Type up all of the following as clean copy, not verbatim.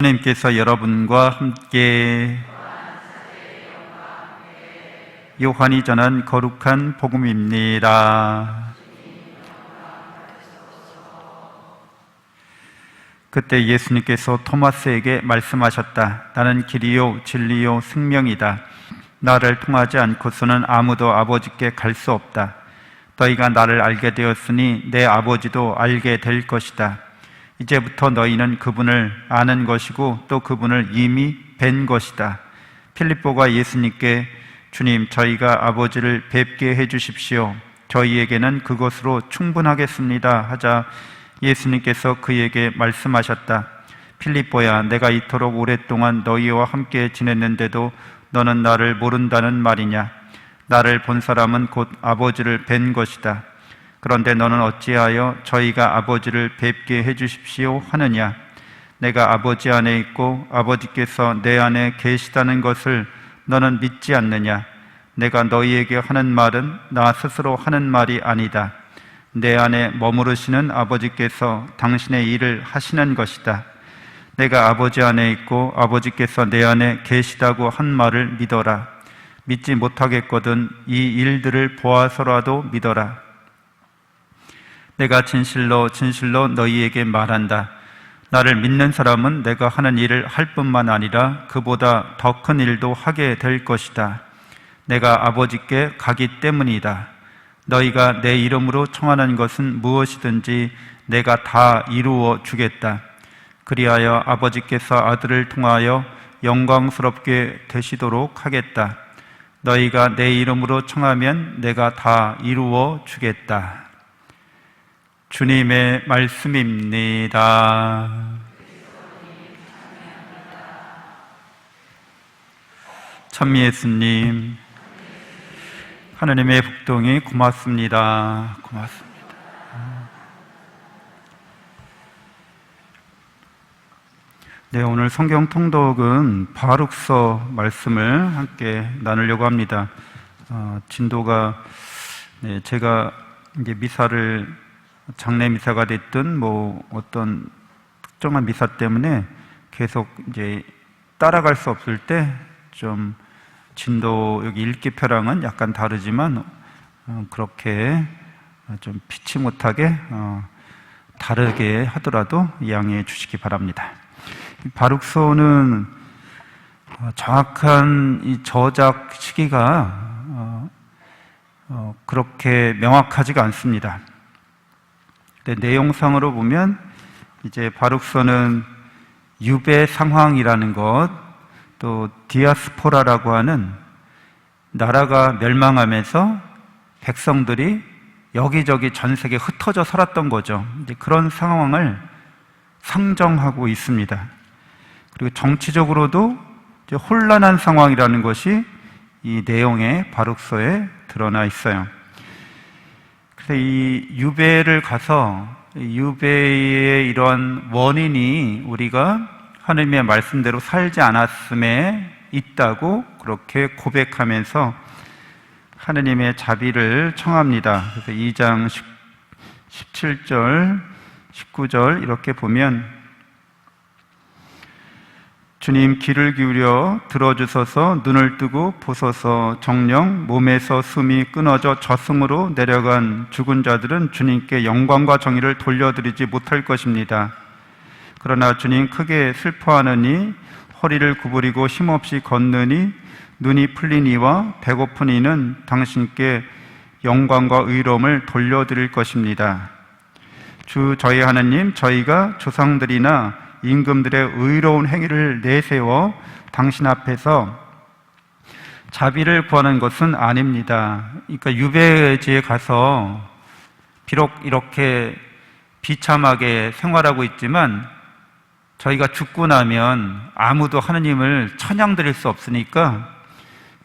하나님께서 여러분과 함께 요한이 전한 거룩한 복음입니다. 그때 예수님께서 토마스에게 말씀하셨다. 나는 길이요 진리요 생명이다. 나를 통하지 않고서는 아무도 아버지께 갈 수 없다. 너희가 나를 알게 되었으니 내 아버지도 알게 될 것이다. 이제부터 너희는 그분을 아는 것이고 또 그분을 이미 뵌 것이다. 필립보가 예수님께 주님, 저희가 아버지를 뵙게 해주십시오. 저희에게는 그것으로 충분하겠습니다. 하자 예수님께서 그에게 말씀하셨다. 필립보야, 내가 이토록 오랫동안 너희와 함께 지냈는데도 너는 나를 모른다는 말이냐? 나를 본 사람은 곧 아버지를 뵌 것이다. 그런데 너는 어찌하여 저희가 아버지를 뵙게 해주십시오 하느냐? 내가 아버지 안에 있고 아버지께서 내 안에 계시다는 것을 너는 믿지 않느냐? 내가 너희에게 하는 말은 나 스스로 하는 말이 아니다. 내 안에 머무르시는 아버지께서 당신의 일을 하시는 것이다. 내가 아버지 안에 있고 아버지께서 내 안에 계시다고 한 말을 믿어라. 믿지 못하겠거든 이 일들을 보아서라도 믿어라. 내가 진실로 진실로 너희에게 말한다. 나를 믿는 사람은 내가 하는 일을 할 뿐만 아니라 그보다 더 큰 일도 하게 될 것이다. 내가 아버지께 가기 때문이다. 너희가 내 이름으로 청하는 것은 무엇이든지 내가 다 이루어 주겠다. 그리하여 아버지께서 아들을 통하여 영광스럽게 되시도록 하겠다. 너희가 내 이름으로 청하면 내가 다 이루어 주겠다. 주님의 말씀입니다. 찬미 예수님, 하나님의 복동이 고맙습니다. 고맙습니다. 네, 오늘 성경 통독은 바룩서 말씀을 함께 나누려고 합니다. 진도가 제가 이제 미사를 장례 미사가 됐든 어떤 특정한 미사 때문에 계속 이제 따라갈 수 없을 때 좀 진도 여기 읽기표랑은 약간 다르지만 그렇게 좀 피치 못하게 다르게 하더라도 양해해 주시기 바랍니다. 바룩서는 정확한 이 저작 시기가 그렇게 명확하지가 않습니다. 내용상으로 보면 이제 바룩서는 유배 상황이라는 것, 또 디아스포라라고 하는 나라가 멸망하면서 백성들이 여기저기 전 세계에 흩어져 살았던 거죠. 이제 그런 상황을 상정하고 있습니다. 그리고 정치적으로도 이제 혼란한 상황이라는 것이 이 내용의 바룩서에 드러나 있어요. 그래서 이 유배를 가서 유배의 이런 원인이 우리가 하나님의 말씀대로 살지 않았음에 있다고 그렇게 고백하면서 하나님의 자비를 청합니다. 그래서 2장 17절, 19절 이렇게 보면 주님 귀를 기울여 들어주소서. 눈을 뜨고 보소서. 정녕 몸에서 숨이 끊어져 저승으로 내려간 죽은 자들은 주님께 영광과 정의를 돌려드리지 못할 것입니다. 그러나 주님 크게 슬퍼하느니 허리를 구부리고 힘없이 걷느니 눈이 풀린 이와 배고픈 이는 당신께 영광과 의로움을 돌려드릴 것입니다. 주 저희 하나님, 저희가 조상들이나 임금들의 의로운 행위를 내세워 당신 앞에서 자비를 구하는 것은 아닙니다. 그러니까 유배지에 가서 비록 이렇게 비참하게 생활하고 있지만 저희가 죽고 나면 아무도 하느님을 찬양드릴 수 없으니까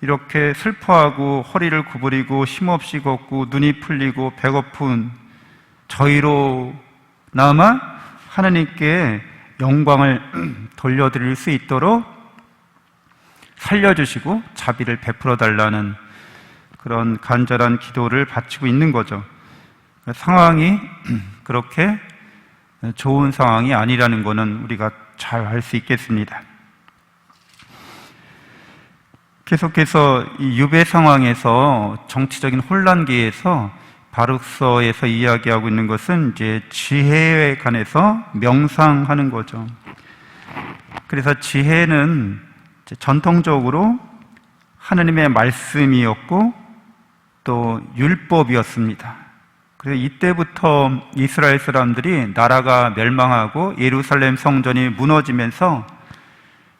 이렇게 슬퍼하고 허리를 구부리고 힘없이 걷고 눈이 풀리고 배고픈 저희로나마 하나님께 영광을 돌려드릴 수 있도록 살려주시고 자비를 베풀어 달라는 그런 간절한 기도를 바치고 있는 거죠. 상황이 그렇게 좋은 상황이 아니라는 것은 우리가 잘 알 수 있겠습니다. 계속해서 이 유배 상황에서 정치적인 혼란기에서 바룩서에서 이야기하고 있는 것은 이제 지혜에 관해서 명상하는 거죠. 그래서 지혜는 전통적으로 하느님의 말씀이었고 또 율법이었습니다. 그래서 이때부터 이스라엘 사람들이 나라가 멸망하고 예루살렘 성전이 무너지면서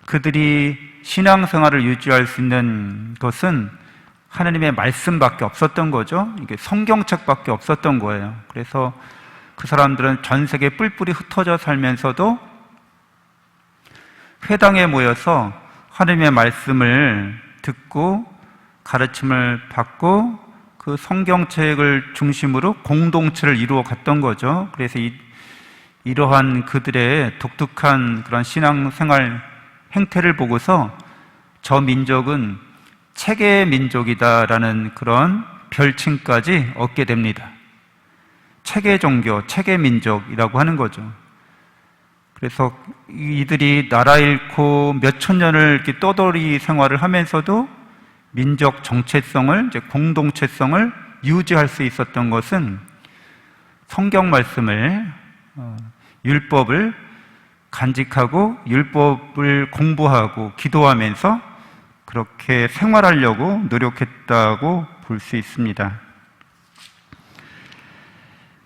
그들이 신앙생활을 유지할 수 있는 것은 하나님의 말씀밖에 없었던 거죠. 이게 성경책밖에 없었던 거예요. 그래서 그 사람들은 전 세계 뿔뿔이 흩어져 살면서도 회당에 모여서 하나님의 말씀을 듣고 가르침을 받고 그 성경책을 중심으로 공동체를 이루어 갔던 거죠. 그래서 이러한 그들의 독특한 그런 신앙생활 행태를 보고서 저 민족은 책의 민족이다라는 그런 별칭까지 얻게 됩니다. 책의 종교, 책의 민족이라고 하는 거죠. 그래서 이들이 나라 잃고 몇천 년을 이렇게 떠돌이 생활을 하면서도 민족 정체성을, 이제 공동체성을 유지할 수 있었던 것은 성경 말씀을, 율법을 간직하고 율법을 공부하고 기도하면서 그렇게 생활하려고 노력했다고 볼 수 있습니다.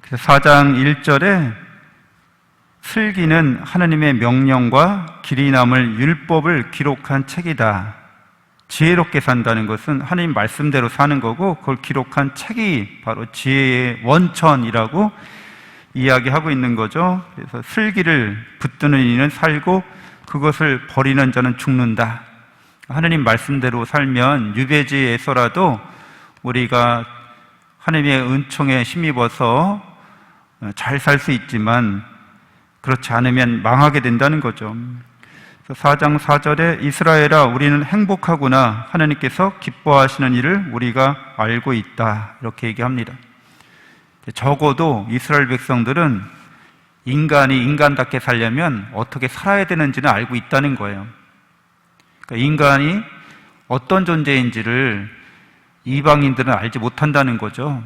그래서 4장 1절에 슬기는 하나님의 명령과 길이 남을 율법을 기록한 책이다. 지혜롭게 산다는 것은 하나님 말씀대로 사는 거고 그걸 기록한 책이 바로 지혜의 원천이라고 이야기하고 있는 거죠. 그래서 슬기를 붙드는 이는 살고 그것을 버리는 자는 죽는다. 하나님 말씀대로 살면 유배지에서라도 우리가 하나님의 은총에 힘입어서 잘 살 수 있지만 그렇지 않으면 망하게 된다는 거죠. 4장 4절에 이스라엘아 우리는 행복하구나 하나님께서 기뻐하시는 일을 우리가 알고 있다 이렇게 얘기합니다. 적어도 이스라엘 백성들은 인간이 인간답게 살려면 어떻게 살아야 되는지는 알고 있다는 거예요. 그러니까 인간이 어떤 존재인지를 이방인들은 알지 못한다는 거죠.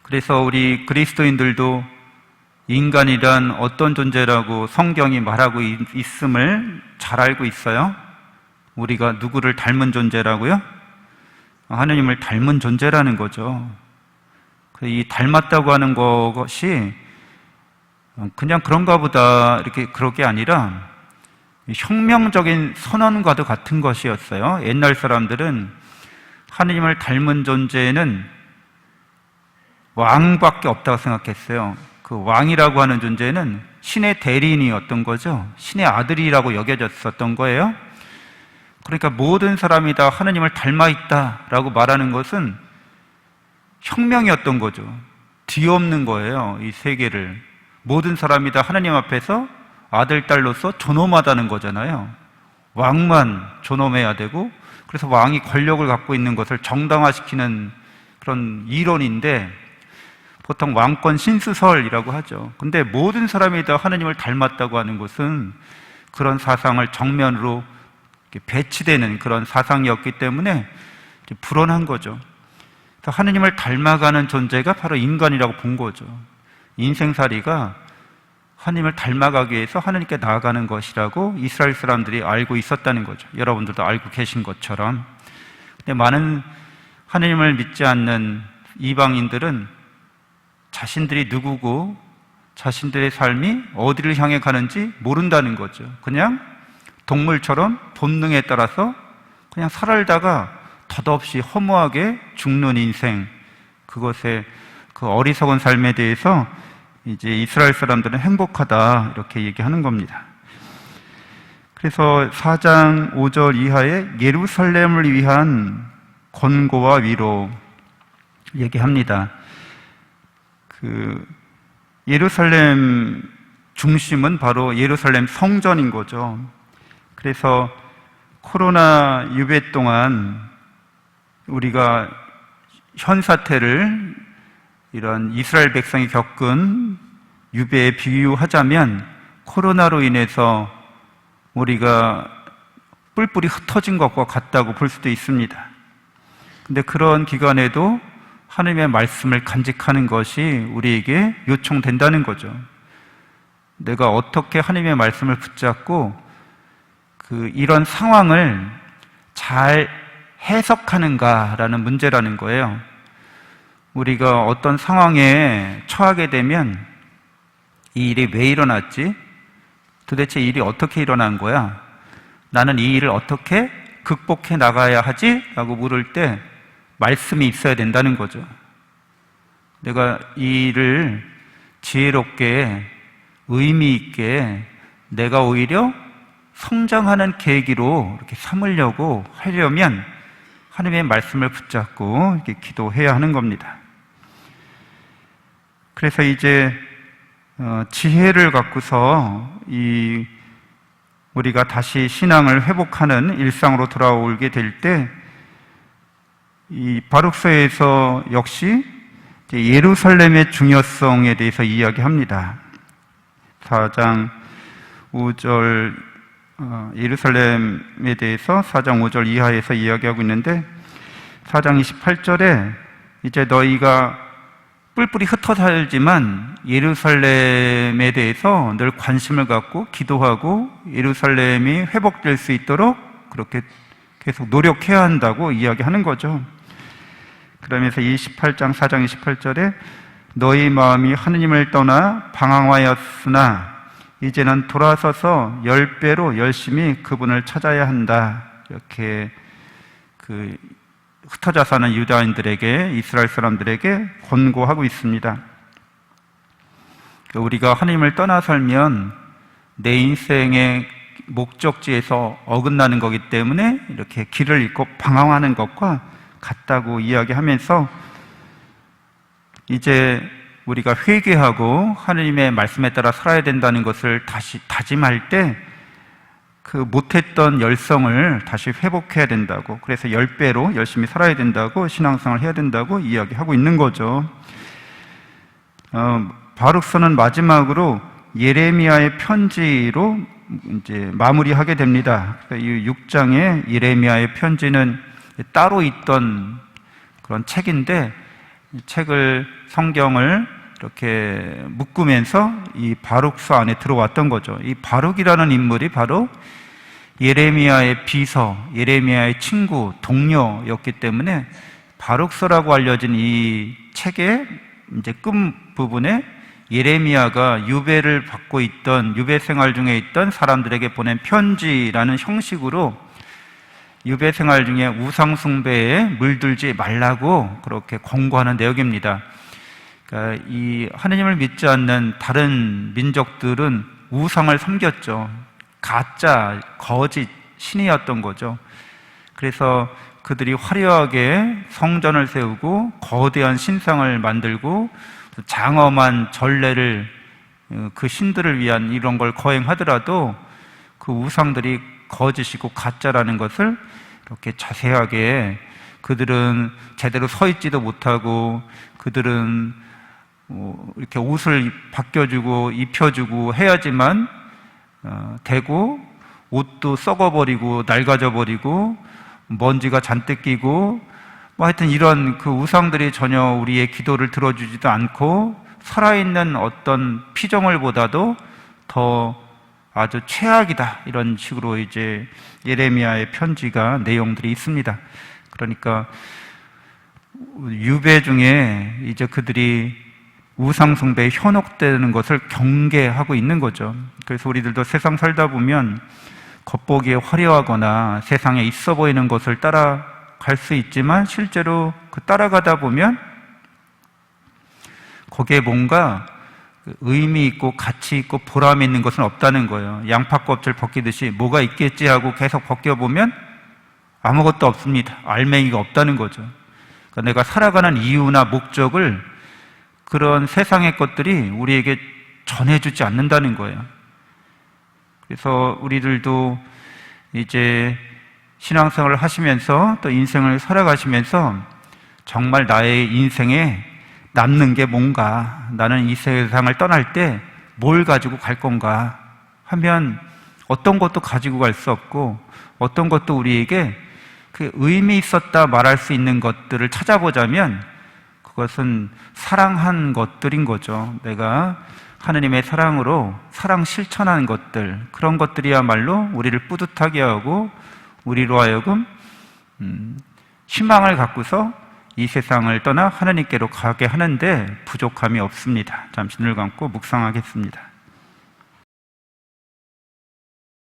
그래서 우리 그리스도인들도 인간이란 어떤 존재라고 성경이 말하고 있음을 잘 알고 있어요. 우리가 누구를 닮은 존재라고요? 하나님을 닮은 존재라는 거죠. 이 닮았다고 하는 것이 그냥 그런가 보다 이렇게 그런 게 아니라 혁명적인 선언과도 같은 것이었어요. 옛날 사람들은 하나님을 닮은 존재는 왕밖에 없다고 생각했어요. 그 왕이라고 하는 존재는 신의 대리인이었던 거죠. 신의 아들이라고 여겨졌었던 거예요. 그러니까 모든 사람이 다 하나님을 닮아 있다라고 말하는 것은 혁명이었던 거죠. 뒤엎는 거예요. 이 세계를. 모든 사람이 다 하나님 앞에서 아들, 딸로서 존엄하다는 거잖아요. 왕만 존엄해야 되고 그래서 왕이 권력을 갖고 있는 것을 정당화시키는 그런 이론인데 보통 왕권 신수설이라고 하죠. 근데 모든 사람이 다 하나님을 닮았다고 하는 것은 그런 사상을 정면으로 배치되는 그런 사상이었기 때문에 불온한 거죠. 그래서 하나님을 닮아가는 존재가 바로 인간이라고 본 거죠. 인생살이가 하나님을 닮아가기 위해서 하나님께 나아가는 것이라고 이스라엘 사람들이 알고 있었다는 거죠. 여러분들도 알고 계신 것처럼. 근데 많은 하나님을 믿지 않는 이방인들은 자신들이 누구고 자신들의 삶이 어디를 향해 가는지 모른다는 거죠. 그냥 동물처럼 본능에 따라서 그냥 살아다가 덧없이 허무하게 죽는 인생, 그것의 그 어리석은 삶에 대해서 이제 이스라엘 사람들은 행복하다 이렇게 얘기하는 겁니다. 그래서 4장 5절 이하에 예루살렘을 위한 권고와 위로 얘기합니다. 예루살렘 중심은 바로 예루살렘 성전인 거죠. 그래서 코로나 유배 동안 우리가 현 사태를 이런 이스라엘 백성이 겪은 유배에 비유하자면 코로나로 인해서 우리가 뿔뿔이 흩어진 것과 같다고 볼 수도 있습니다. 근데 그런 기간에도 하나님의 말씀을 간직하는 것이 우리에게 요청된다는 거죠. 내가 어떻게 하나님의 말씀을 붙잡고 이런 상황을 잘 해석하는가라는 문제라는 거예요. 우리가 어떤 상황에 처하게 되면 이 일이 왜 일어났지? 도대체 이 일이 어떻게 일어난 거야? 나는 이 일을 어떻게 극복해 나가야 하지? 라고 물을 때 말씀이 있어야 된다는 거죠. 내가 이 일을 지혜롭게 의미 있게 내가 오히려 성장하는 계기로 이렇게 삼으려고 하려면 하나님의 말씀을 붙잡고 이렇게 기도해야 하는 겁니다. 그래서 이제 지혜를 갖고서 우리가 다시 신앙을 회복하는 일상으로 돌아오게 될 때 이 바룩서에서 역시 예루살렘의 중요성에 대해서 이야기합니다. 4장 5절 예루살렘에 대해서 4장 5절 이하에서 이야기하고 있는데 4장 28절에 이제 너희가 뿔뿔이 흩어 살지만 예루살렘에 대해서 늘 관심을 갖고 기도하고 예루살렘이 회복될 수 있도록 그렇게 계속 노력해야 한다고 이야기하는 거죠. 그러면서 4장 28절에 너희 마음이 하느님을 떠나 방황하였으나 이제는 돌아서서 10배로 열심히 그분을 찾아야 한다. 이렇게 흩어져 사는 유다인들에게, 이스라엘 사람들에게 권고하고 있습니다. 우리가 하나님을 떠나 살면 내 인생의 목적지에서 어긋나는 거기 때문에 이렇게 길을 잃고 방황하는 것과 같다고 이야기하면서 이제 우리가 회개하고 하나님의 말씀에 따라 살아야 된다는 것을 다시 다짐할 때 못했던 열성을 다시 회복해야 된다고, 그래서 10배로 열심히 살아야 된다고, 신앙생활을 해야 된다고 이야기하고 있는 거죠. 바룩서는 마지막으로 예레미야의 편지로 이제 마무리하게 됩니다. 이 6장의 예레미야의 편지는 따로 있던 그런 책인데, 이 책을, 성경을 이렇게 묶으면서 이 바룩서 안에 들어왔던 거죠. 이 바룩이라는 인물이 바로 예레미야의 비서, 예레미야의 친구, 동료였기 때문에 바룩서라고 알려진 이 책의 이제 끝 부분에 예레미야가 유배를 받고 있던, 유배 생활 중에 있던 사람들에게 보낸 편지라는 형식으로 유배 생활 중에 우상숭배에 물들지 말라고 그렇게 권고하는 내용입니다. 그러니까 이 하느님을 믿지 않는 다른 민족들은 우상을 섬겼죠. 가짜, 거짓 신이었던 거죠. 그래서 그들이 화려하게 성전을 세우고 거대한 신상을 만들고 장엄한 전례를, 그 신들을 위한 이런 걸 거행하더라도 그 우상들이 거짓이고 가짜라는 것을 이렇게 자세하게, 그들은 제대로 서 있지도 못하고, 그들은 이렇게 옷을 바뀌어주고 입혀주고 해야지만 되고, 옷도 썩어버리고 낡아져버리고 먼지가 잔뜩 끼고, 하여튼 이런 그 우상들이 전혀 우리의 기도를 들어주지도 않고 살아있는 어떤 피조물보다도 더 아주 최악이다, 이런 식으로 이제 예레미야의 편지가 내용들이 있습니다. 그러니까 유배 중에 이제 그들이 우상숭배에 현혹되는 것을 경계하고 있는 거죠. 그래서 우리들도 세상 살다 보면 겉보기에 화려하거나 세상에 있어 보이는 것을 따라갈 수 있지만 실제로 따라가다 보면 거기에 뭔가 의미 있고 가치 있고 보람 있는 것은 없다는 거예요. 양파 껍질 벗기듯이 뭐가 있겠지 하고 계속 벗겨보면 아무것도 없습니다. 알맹이가 없다는 거죠. 그러니까 내가 살아가는 이유나 목적을 그런 세상의 것들이 우리에게 전해주지 않는다는 거예요. 그래서 우리들도 이제 신앙생활을 하시면서 또 인생을 살아가시면서 정말 나의 인생에 남는 게 뭔가, 나는 이 세상을 떠날 때 뭘 가지고 갈 건가, 하면 어떤 것도 가지고 갈 수 없고 어떤 것도 우리에게 그 의미 있었다 말할 수 있는 것들을 찾아보자면 그것은 사랑한 것들인 거죠. 내가 하느님의 사랑으로 사랑 실천한 것들, 그런 것들이야말로 우리를 뿌듯하게 하고 우리로 하여금 희망을 갖고서 이 세상을 떠나 하느님께로 가게 하는데 부족함이 없습니다. 잠시 눈을 감고 묵상하겠습니다.